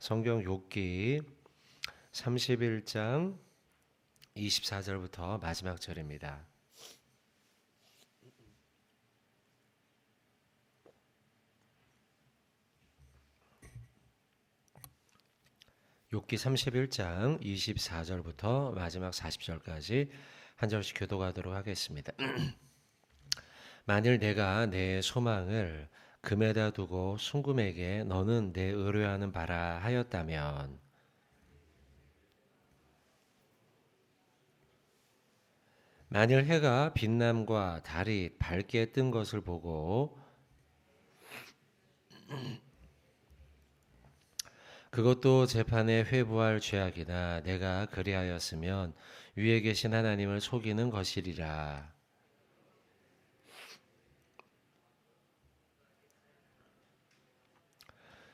성경 욥기 31장 24절부터 마지막 절입니다. 욥기 31장 24절부터 마지막 40절까지 한 절씩 교독하도록 하겠습니다. 만일 내가 내 소망을 금에다 두고 순금에게 너는 내 의뢰하는 바라 하였다면, 만일 해가 빛남과 달이 밝게 뜬 것을 보고 그것도 재판에 회부할 죄악이나 내가 그리하였으면 위에 계신 하나님을 속이는 것이리라.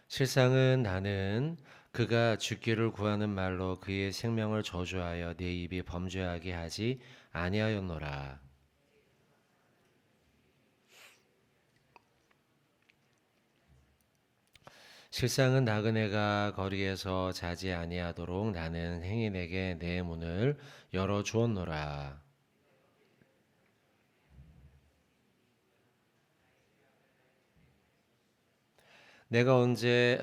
실상은 나는 그가 죽기를 구하는 말로 그의 생명을 저주하여 내 입이 범죄하게 하지 아니하였노라. 실상은 나그네가 거리에서 자지 아니하도록 나는 행인에게 내 문을 열어 주었노라. 내가 언제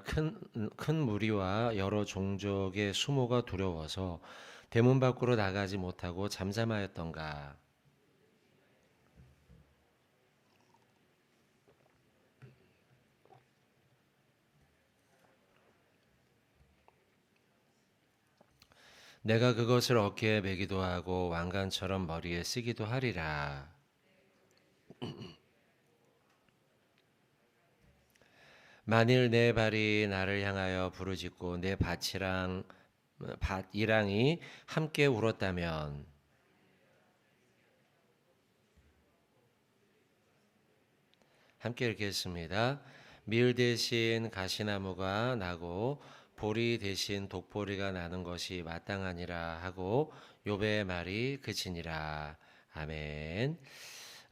큰 무리와 여러 종족의 수모가 두려워서 대문 밖으로 나가지 못하고 잠잠하였던가. 내가 그것을 어깨에 매기도 하고 왕관처럼 머리에 쓰기도 하리라. 만일 내 발이 나를 향하여 부르짖고 내 밭이랑이 함께 울었다면, 함께 읽겠습니다. 밀 대신 가시나무가 나고 보리 대신 독보리가 나는 것이 마땅하니라 하고 욥의 말이 그치니라. 아멘.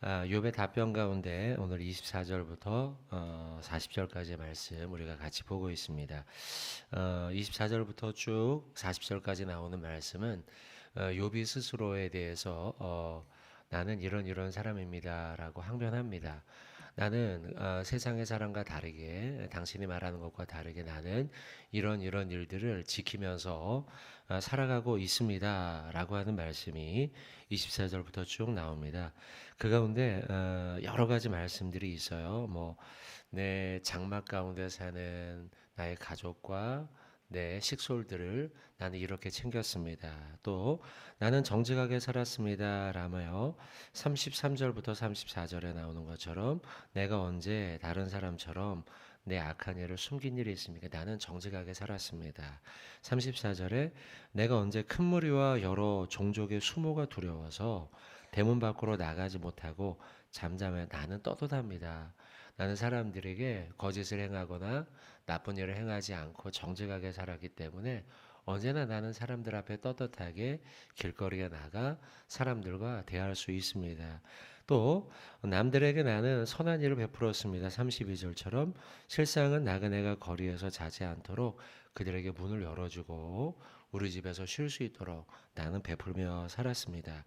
욥의 답변 가운데 오늘 24절부터 40절까지의 말씀 우리가 같이 보고 있습니다. 24절부터 쭉 40절까지 나오는 말씀은 욥이 스스로에 대해서 나는 이런 사람입니다라고 항변합니다. 나는 세상의 사람과 다르게, 당신이 말하는 것과 다르게 나는 이런 일들을 지키면서 살아가고 있습니다라고 하는 말씀이 24절부터 쭉 나옵니다. 그 가운데 여러 가지 말씀들이 있어요. 내 장막 가운데 사는 나의 가족과 내 식솔들을 나는 이렇게 챙겼습니다. 또 나는 정직하게 살았습니다. 라며 33절부터 34절에 나오는 것처럼 내가 언제 다른 사람처럼 내 악한 일을 숨긴 일이 있습니까? 나는 정직하게 살았습니다. 34절에 내가 언제 큰 무리와 여러 종족의 수모가 두려워서 대문 밖으로 나가지 못하고 잠잠해 나는 떳떳합니다. 나는 사람들에게 거짓을 행하거나 나쁜 일을 행하지 않고 정직하게 살았기 때문에 언제나 나는 사람들 앞에 떳떳하게 길거리에 나가 사람들과 대할 수 있습니다. 또 남들에게 나는 선한 일을 베풀었습니다. 32절처럼 실상은 나그네가 거리에서 자지 않도록 그들에게 문을 열어주고 우리 집에서 쉴 수 있도록 나는 베풀며 살았습니다.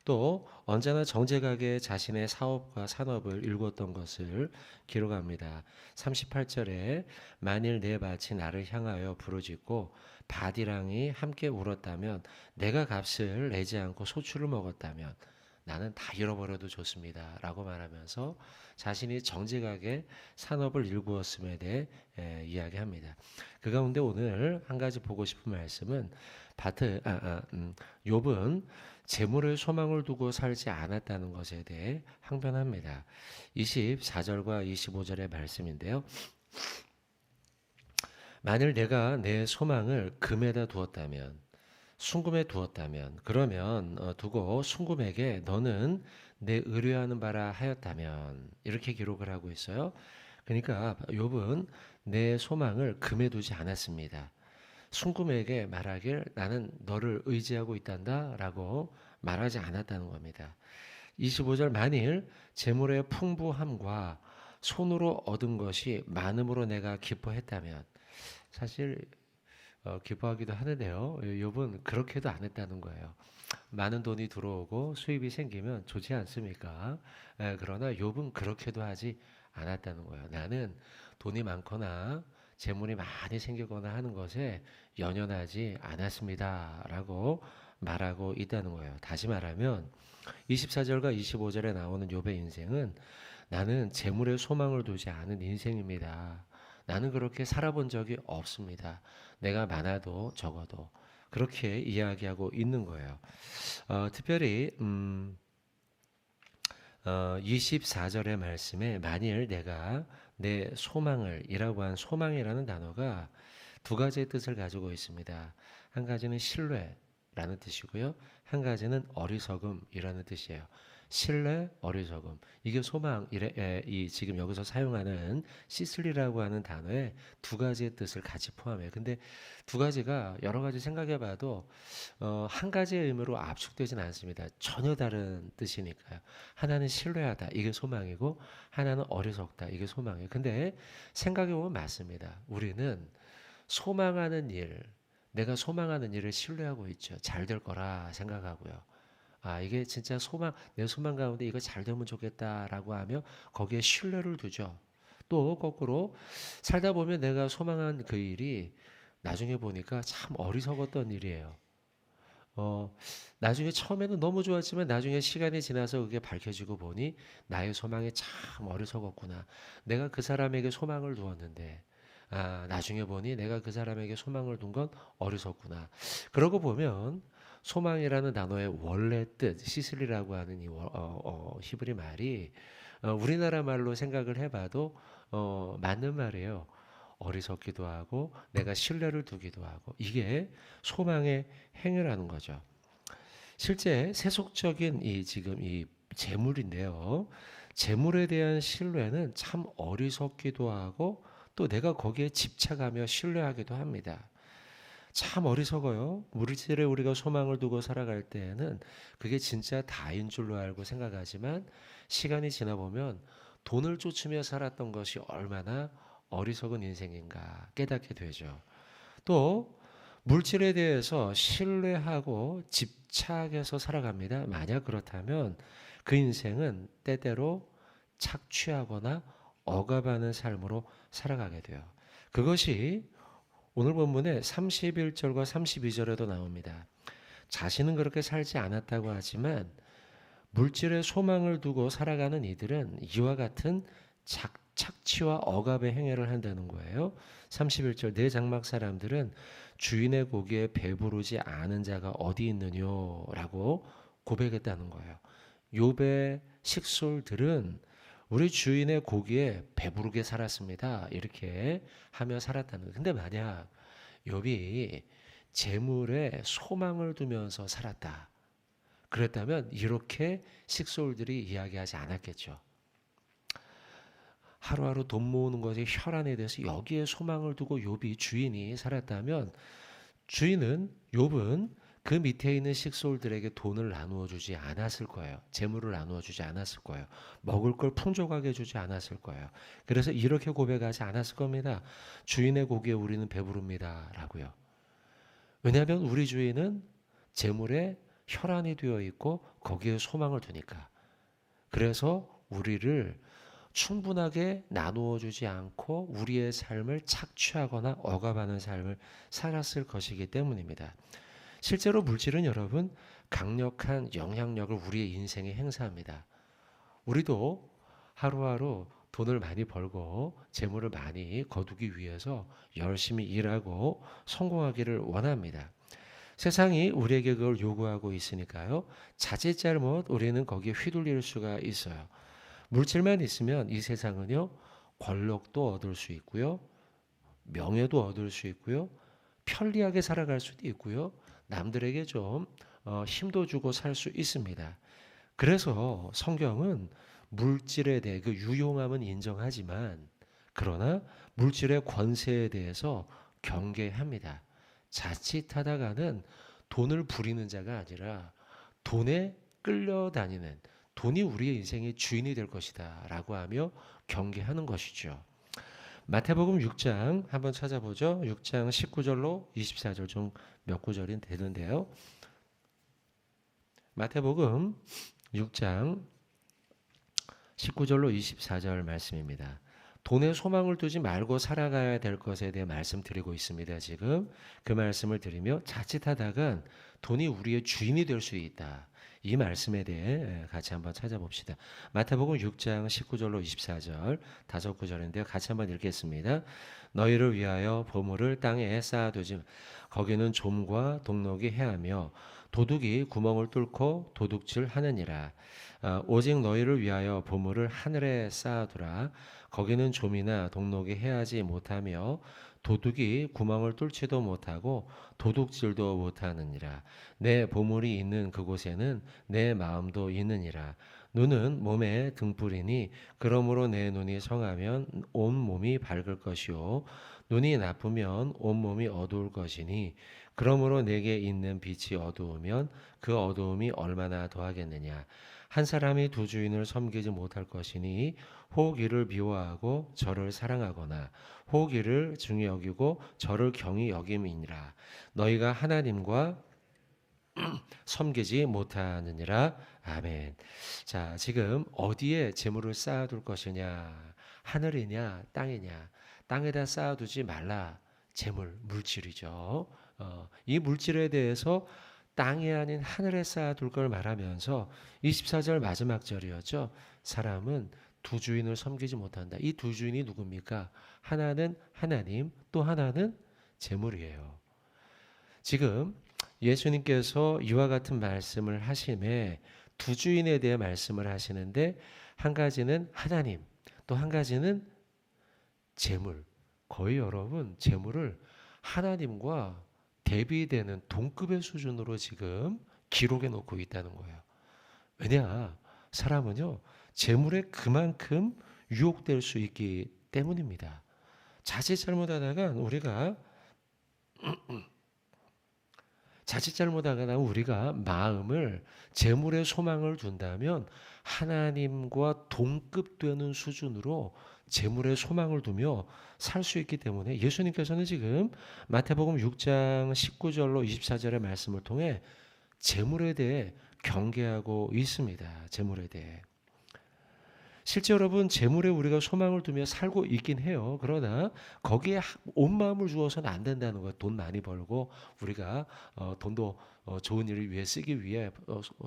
또 언제나 정직하게 자신의 사업과 산업을 일궜던 것을 기록합니다. 38절에 만일 내 밭이 나를 향하여 부르짖고 밭이랑이 함께 울었다면 내가 값을 내지 않고 소출을 먹었다면 나는 다 잃어버려도 좋습니다 라고 말하면서 자신이 정직하게 산업을 일구었음에 대해 이야기합니다. 그 가운데 오늘 한 가지 보고 싶은 말씀은 욥은 재물의 소망을 두고 살지 않았다는 것에 대해 항변합니다. 24절과 25절의 말씀인데요. 만일 내가 내 소망을 금에다 두었다면, 순금에 두었다면, 그러면 두고 순금에게 너는 내 의뢰하는 바라 하였다면, 이렇게 기록을 하고 있어요. 그러니까 욥은 내 소망을 금에 두지 않았습니다. 순금에게 말하길 나는 너를 의지하고 있단다 라고 말하지 않았다는 겁니다. 25절 만일 재물의 풍부함과 손으로 얻은 것이 많음으로 내가 기뻐했다면, 사실 기뻐하기도 하는데요. 욥은 그렇게도 안 했다는 거예요. 많은 돈이 들어오고 수입이 생기면 좋지 않습니까? 그러나 욥은 그렇게도 하지 않았다는 거예요. 나는 돈이 많거나 재물이 많이 생기거나 하는 것에 연연하지 않았습니다라고 말하고 있다는 거예요. 다시 말하면 24절과 25절에 나오는 욥의 인생은 나는 재물에 소망을 두지 않은 인생입니다. 나는 그렇게 살아본 적이 없습니다. 내가 많아도 적어도 그렇게 이야기하고 있는 거예요. 특별히 24절의 말씀에 만일 내가 내 소망을 이라고 한 소망이라는 단어가 두 가지의 뜻을 가지고 있습니다. 한 가지는 신뢰라는 뜻이고요. 한 가지는 어리석음이라는 뜻이에요. 신뢰, 어리석음. 이게 소망, 이 지금 여기서 사용하는 시슬리라고 하는 단어에 두 가지의 뜻을 같이 포함해요. 근데 두 가지가 여러 가지 생각해 봐도 한 가지의 의미로 압축되진 않습니다. 전혀 다른 뜻이니까요. 하나는 신뢰하다. 이게 소망이고 하나는 어리석다. 이게 소망이에요. 근데 생각해 보면 맞습니다. 우리는 소망하는 일, 내가 소망하는 일을 신뢰하고 있죠. 잘 될 거라 생각하고요. 이게 진짜 내 소망 가운데 이거 잘 되면 좋겠다라고 하며 거기에 신뢰를 두죠. 또 거꾸로 살다 보면 내가 소망한 그 일이 나중에 보니까 참 어리석었던 일이에요. 나중에 처음에는 너무 좋았지만 나중에 시간이 지나서 그게 밝혀지고 보니 나의 소망이 참 어리석었구나. 내가 그 사람에게 소망을 두었는데, 나중에 보니 내가 그 사람에게 소망을 둔 건 어리석구나. 그러고 보면 소망이라는 단어의 원래 뜻, 시슬리라고 하는 이 히브리 말이 우리나라 말로 생각을 해봐도 맞는 말이에요. 어리석기도 하고 내가 신뢰를 두기도 하고 이게 소망의 행위라는 거죠. 실제 세속적인 지금 이 재물인데요. 재물에 대한 신뢰는 참 어리석기도 하고 또 내가 거기에 집착하며 신뢰하기도 합니다. 참 어리석어요. 물질에 우리가 소망을 두고 살아갈 때에는 그게 진짜 다인 줄로 알고 생각하지만 시간이 지나 보면 돈을 쫓으며 살았던 것이 얼마나 어리석은 인생인가 깨닫게 되죠. 또 물질에 대해서 신뢰하고 집착해서 살아갑니다. 만약 그렇다면 그 인생은 때때로 착취하거나 억압하는 삶으로 살아가게 돼요. 그것이 오늘 본문의 31절과 32절에도 나옵니다. 자신은 그렇게 살지 않았다고 하지만 물질에 소망을 두고 살아가는 이들은 이와 같은 착취와 억압의 행위를 한다는 거예요. 31절 내 장막 사람들은 주인의 고기에 배부르지 않은 자가 어디 있느냐라고 고백했다는 거예요. 욥의 식솔들은 우리 주인의 고기에 배부르게 살았습니다. 이렇게 하며 살았다는 거예요. 근데 만약 욥이 재물에 소망을 두면서 살았다. 그랬다면 이렇게 식솔들이 이야기하지 않았겠죠. 하루하루 돈 모으는 것에 혈안에 대해서 여기에 소망을 두고 욥이 주인이 살았다면 욥은 그 밑에 있는 식솔들에게 돈을 나누어 주지 않았을 거예요. 재물을 나누어 주지 않았을 거예요. 먹을 걸 풍족하게 주지 않았을 거예요. 그래서 이렇게 고백하지 않았을 겁니다. 주인의 고기에 우리는 배부릅니다. 라고요. 왜냐하면 우리 주인은 재물에 혈안이 되어 있고 거기에 소망을 두니까. 그래서 우리를 충분하게 나누어 주지 않고 우리의 삶을 착취하거나 억압하는 삶을 살았을 것이기 때문입니다. 실제로 물질은 여러분 강력한 영향력을 우리의 인생에 행사합니다. 우리도 하루하루 돈을 많이 벌고 재물을 많이 거두기 위해서 열심히 일하고 성공하기를 원합니다. 세상이 우리에게 그걸 요구하고 있으니까요. 자칫잘못 우리는 거기에 휘둘릴 수가 있어요. 물질만 있으면 이 세상은요. 권력도 얻을 수 있고요. 명예도 얻을 수 있고요. 편리하게 살아갈 수도 있고요. 남들에게 좀 힘도 주고 살 수 있습니다. 그래서 성경은 물질에 대해 그 유용함은 인정하지만 그러나 물질의 권세에 대해서 경계합니다. 자칫하다가는 돈을 부리는 자가 아니라 돈에 끌려다니는 돈이 우리의 인생의 주인이 될 것이다 라고 하며 경계하는 것이죠. 마태복음 6장 한번 찾아보죠. 6장 19절로 24절 좀 몇 구절이 되는데요. 마태복음 6장 19절로 24절 말씀입니다. 돈에 소망을 두지 말고 살아가야 될 것에 대해 말씀드리고 있습니다. 지금 그 말씀을 드리며 자칫하다간 돈이 우리의 주인이 될 수 있다. 이 말씀에 대해 같이 한번 찾아봅시다. 마태복음 6장 19절로 24절 다섯 구절인데요. 같이 한번 읽겠습니다. 너희를 위하여 보물을 땅에 쌓아두지 거기는 좀과 동록이 해하며 도둑이 구멍을 뚫고 도둑질 하느니라. 오직 너희를 위하여 보물을 하늘에 쌓아두라. 거기는 좀이나 동록이 해하지 못하며 도둑이 구멍을 뚫지도 못하고 도둑질도 못하느니라. 내 보물이 있는 그곳에는 내 마음도 있느니라. 눈은 몸의 등불이니 그러므로 내 눈이 성하면 온 몸이 밝을 것이요 눈이 나쁘면 온 몸이 어두울 것이니 그러므로 내게 있는 빛이 어두우면 그 어두움이 얼마나 더하겠느냐. 한 사람이 두 주인을 섬기지 못할 것이니 혹 이를 미워하고 저를 사랑하거나 혹 이를 중히 여기고 저를 경히 여김이니라. 너희가 하나님과 섬기지 못하느니라. 아멘. 자, 지금 어디에 재물을 쌓아둘 것이냐? 하늘이냐, 땅이냐? 땅에다 쌓아두지 말라. 재물, 물질이죠. 이 물질에 대해서 땅이 아닌 하늘에 쌓아둘 걸 말하면서 24절 마지막 절이었죠. 사람은 두 주인을 섬기지 못한다. 이 두 주인이 누굽니까? 하나는 하나님, 또 하나는 재물이에요. 지금 예수님께서 이와 같은 말씀을 하심에 두 주인에 대해 말씀을 하시는데 한 가지는 하나님, 또 한 가지는 재물. 거의 여러분 재물을 하나님과 대비되는 동급의 수준으로 지금 기록해 놓고 있다는 거예요. 왜냐? 사람은요, 재물에 그만큼 유혹될 수 있기 때문입니다. 자칫 잘못하다가 우리가 마음을 재물에 소망을 둔다면 하나님과 동급되는 수준으로 재물에 소망을 두며 살 수 있기 때문에 예수님께서는 지금 마태복음 6장 19절로 24절의 말씀을 통해 재물에 대해 경계하고 있습니다. 재물에 대해. 실제 여러분 재물에 우리가 소망을 두며 살고 있긴 해요. 그러나 거기에 온 마음을 주어서는 안 된다는 거예요. 돈 많이 벌고 우리가 돈도 좋은 일을 위해 쓰기 위해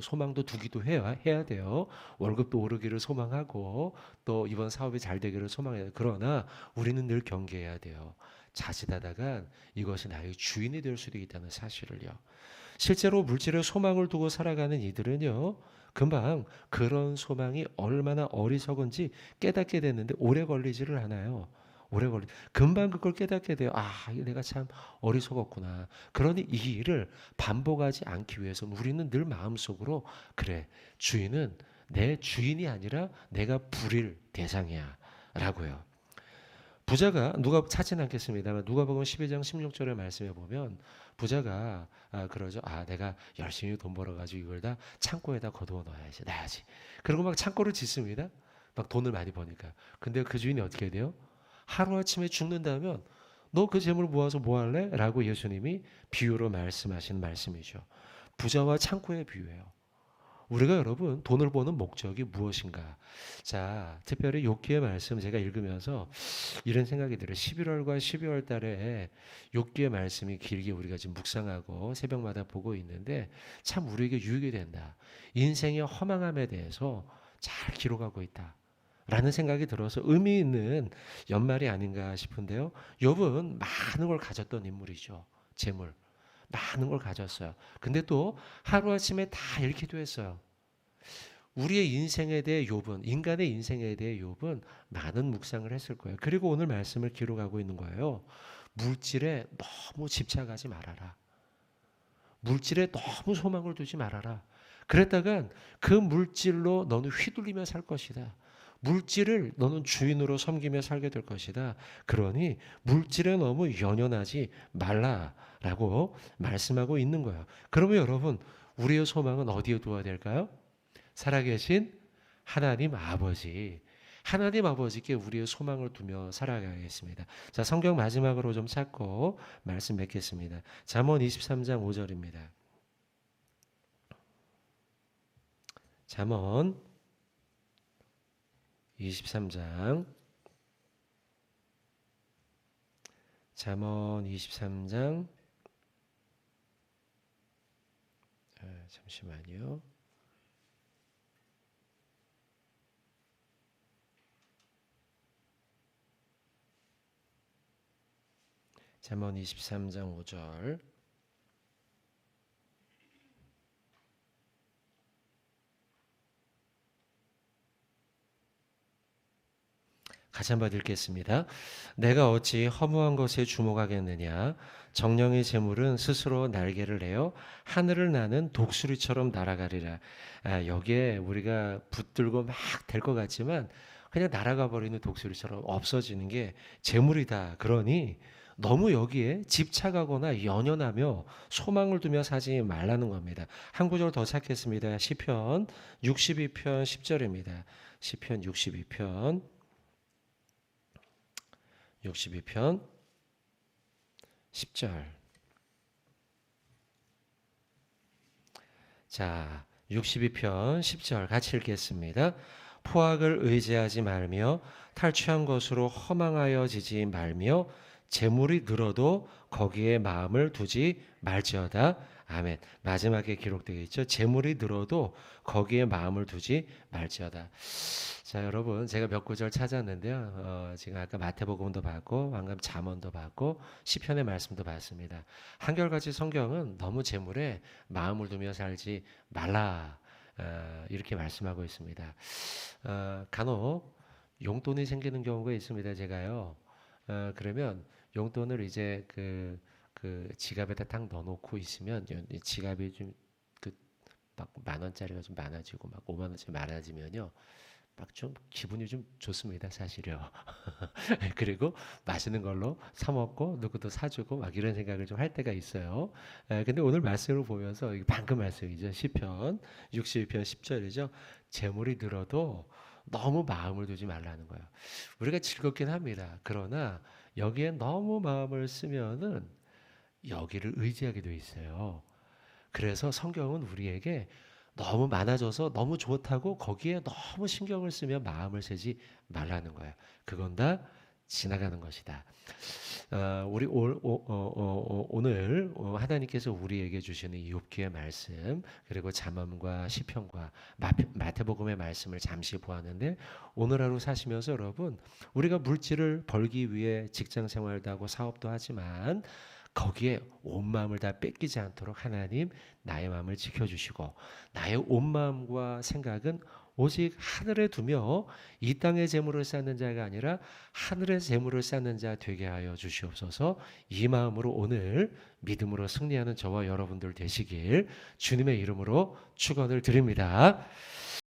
소망도 두기도 해야 돼요. 월급도 오르기를 소망하고 또 이번 사업이 잘 되기를 소망해야 돼요. 그러나 우리는 늘 경계해야 돼요. 자칫하다가 이것이 나의 주인이 될 수도 있다는 사실을요. 실제로 물질에 소망을 두고 살아가는 이들은요. 금방 그런 소망이 얼마나 어리석은지 깨닫게 됐는데 오래 걸리지를 않아요. 금방 그걸 깨닫게 돼요. 아, 내가 참 어리석었구나. 그러니 이 일을 반복하지 않기 위해서는 우리는 늘 마음속으로 그래, 주인은 내 주인이 아니라 내가 부릴 대상이야 라고요. 부자가 누가 찾진 않겠습니다만 누가복음 12장 16절의 말씀에 보면 부자가 그러죠. 내가 열심히 돈 벌어가지고 이걸 다 창고에다 거두어 놔야지. 그리고 막 창고를 짓습니다. 막 돈을 많이 버니까. 근데 그 주인이 어떻게 돼요? 하루아침에 죽는다면 너 그 재물 모아서 뭐 할래? 라고 예수님이 비유로 말씀하신 말씀이죠. 부자와 창고의 비유예요. 우리가 여러분 돈을 버는 목적이 무엇인가? 자, 특별히 욥기의 말씀 제가 읽으면서 이런 생각이 들어요. 11월과 12월 달에 욥기의 말씀이 길게 우리가 지금 묵상하고 새벽마다 보고 있는데 참 우리에게 유익이 된다. 인생의 허망함에 대해서 잘 기록하고 있다. 라는 생각이 들어서 의미 있는 연말이 아닌가 싶은데요. 욥은 많은 걸 가졌던 인물이죠. 재물. 많은 걸 가졌어요. 근데 또 하루아침에 다 잃기도 했어요. 우리의 인생에 대해 욥은, 인간의 인생에 대해 욥은 많은 묵상을 했을 거예요. 그리고 오늘 말씀을 기록하고 있는 거예요. 물질에 너무 집착하지 말아라. 물질에 너무 소망을 두지 말아라. 그랬다간 그 물질로 너는 휘둘리며 살 것이다. 물질을 너는 주인으로 섬기며 살게 될 것이다. 그러니 물질에 너무 연연하지 말라라고 말씀하고 있는 거예요. 그러면 여러분, 우리의 소망은 어디에 두어야 될까요? 살아계신 하나님 아버지, 하나님 아버지께 우리의 소망을 두며 살아가겠습니다. 자, 성경 마지막으로 좀 찾고 말씀 맺겠습니다. 잠언 23장 5절입니다. 잠언 23장 잠언 23장 잠시만요. 잠언 23장 5절 같이 한번 읽겠습니다. 내가 어찌 허무한 것에 주목하겠느냐. 정령의 재물은 스스로 날개를 내어 하늘을 나는 독수리처럼 날아가리라. 여기에 우리가 붙들고 막 될 것 같지만 그냥 날아가 버리는 독수리처럼 없어지는 게 재물이다. 그러니 너무 여기에 집착하거나 연연하며 소망을 두며 사지 말라는 겁니다. 한 구절 더 찾겠습니다. 시편 62편 10절입니다. 시편 62편 10절. 자, 62편 10절 같이 읽겠습니다. 포악을 의지하지 말며 탈취한 것으로 허망하여지지 말며 재물이 늘어도 거기에 마음을 두지 말지어다. 아멘. 마지막에 기록되어 있죠. 재물이 늘어도 거기에 마음을 두지 말지어다. 자, 여러분, 제가 몇 구절 찾았는데요. 지금 아까 마태복음도 봤고, 방금 잠언도 봤고, 시편의 말씀도 봤습니다. 한결같이 성경은 너무 재물에 마음을 두며 살지 말라. 이렇게 말씀하고 있습니다. 간혹 용돈이 생기는 경우가 있습니다. 제가요. 그러면 용돈을 이제 그 지갑에다 딱 넣어놓고 있으면 지갑이 좀 막 10,000원짜리가 좀 많아지고 막 50,000원짜리 많아지면요. 막 좀 기분이 좀 좋습니다, 사실요. 그리고 맛있는 걸로 사 먹고 누구도 사주고 막 이런 생각을 좀 할 때가 있어요. 근데 오늘 말씀을 보면서 방금 말씀이죠. 시편 62편 10절이죠. 재물이 들어도 너무 마음을 두지 말라는 거예요. 우리가 즐겁긴 합니다. 그러나 여기에 너무 마음을 쓰면은 여기를 의지하게 돼 있어요. 그래서 성경은 우리에게 너무 많아져서 너무 좋다고 거기에 너무 신경을 쓰며 마음을 쓰지 말라는 거예요. 그건 다 지나가는 것이다. 우리 오늘 하나님께서 우리에게 주시는 욥기의 말씀 그리고 잠언과 시편과 마태복음의 말씀을 잠시 보았는데 오늘 하루 사시면서 여러분 우리가 물질을 벌기 위해 직장 생활도 하고 사업도 하지만 거기에 온 마음을 다 뺏기지 않도록 하나님 나의 마음을 지켜주시고 나의 온 마음과 생각은 오직 하늘에 두며 이 땅의 재물을 쌓는 자가 아니라 하늘의 재물을 쌓는 자 되게 하여 주시옵소서. 이 마음으로 오늘 믿음으로 승리하는 저와 여러분들 되시길 주님의 이름으로 축원을 드립니다.